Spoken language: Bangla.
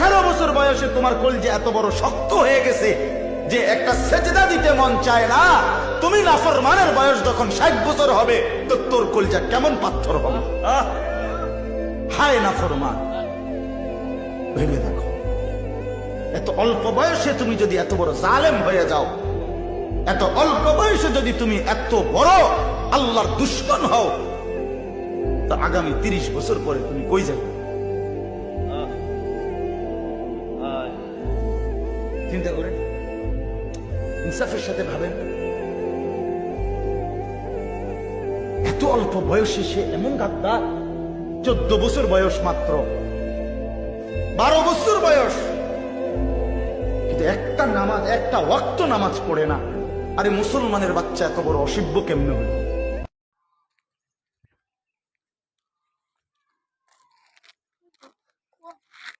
18 বছর বয়সে তোমার কলিজা এত বড় শক্ত হয়ে গেছে যে একটা সেজদা দিতে মন চায় না, তুমি নাফরমানের বয়স যখন 60 বছর হবে তো তোর কলিজা কেমন পাথর হবে? হায় নাফরমান, ভেবে দেখো, এত অল্প বয়সে তুমি যদি এত বড় জালেম হয়ে যাও, এত অল্প বয়সে যদি তুমি এত বড় আল্লাহর দুশমন হও, তো আগামী 30 বছর পরে তুমি কই যাবে? চিন্তা করেন, ইনসাফের সাথে ভাবেন। এত অল্প বয়সে সে এমন গাদ্দার, 14 বছর বয়স মাত্র, 12 বছর বয়স, কিন্তু একটা নামাজ, একটা ওয়াক্ত নামাজ পড়ে না। আরে মুসলমানের বাচ্চা এত বড় অসভ্য কেমনে হল?